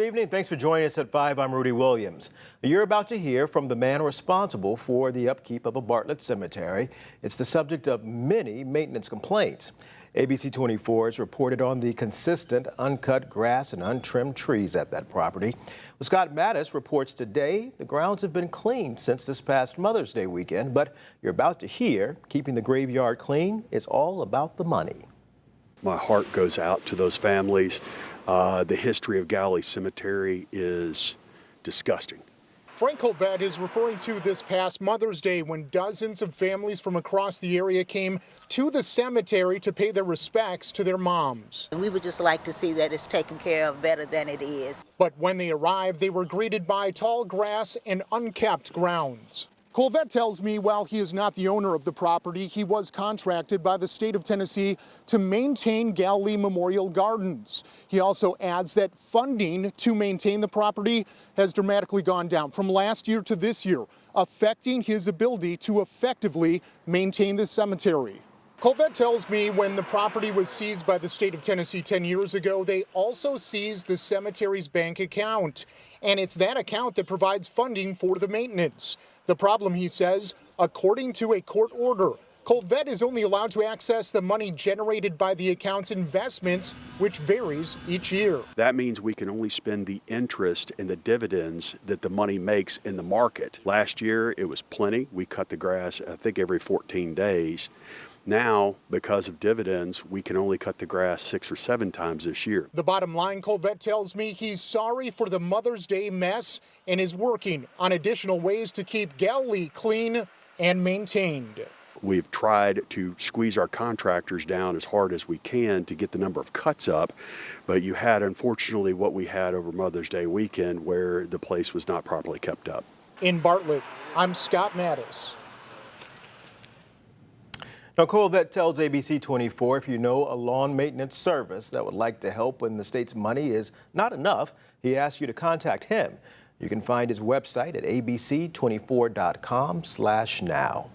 Good evening. Thanks for joining us at 5. I'm Rudy Williams. You're about to hear from the man responsible for the upkeep of a Bartlett cemetery. It's the subject of many maintenance complaints. ABC 24 has reported on the consistent uncut grass and untrimmed trees at that property. Well, Scott Mattis reports today the grounds have been cleaned since this past Mother's Day weekend, but you're about to hear keeping the graveyard clean is all about the money. My heart goes out to those families. The history of Galilee Cemetery is disgusting. Frank Colvette is referring to this past Mother's Day when dozens of families from across the area came to the cemetery to pay their respects to their moms. We would just like to see that it's taken care of better than it is. But when they arrived, they were greeted by tall grass and unkept grounds. Colvette tells me while he is not the owner of the property, he was contracted by the state of Tennessee to maintain Galilee Memorial Gardens. He also adds that funding to maintain the property has dramatically gone down from last year to this year, affecting his ability to effectively maintain the cemetery. Colvette tells me when the property was seized by the state of Tennessee 10 years ago, they also seized the cemetery's bank account. And it's that account that provides funding for the maintenance. The problem, he says, according to a court order, Colvette is only allowed to access the money generated by the account's investments, which varies each year. That means we can only spend the interest and the dividends that the money makes in the market. Last year, it was plenty. We cut the grass, I think, every 14 days. Now, because of dividends, we can only cut the grass 6 or 7 times this year. The bottom line, Colvette tells me he's sorry for the Mother's Day mess and is working on additional ways to keep Galilee clean and maintained. We've tried to squeeze our contractors down as hard as we can to get the number of cuts up, but you had, unfortunately, what we had over Mother's Day weekend where the place was not properly kept up. In Bartlett, I'm Scott Mattis. Now, Colvette tells ABC 24 if you know a lawn maintenance service that would like to help when the state's money is not enough, he asks you to contact him. You can find his website at abc24.com/now.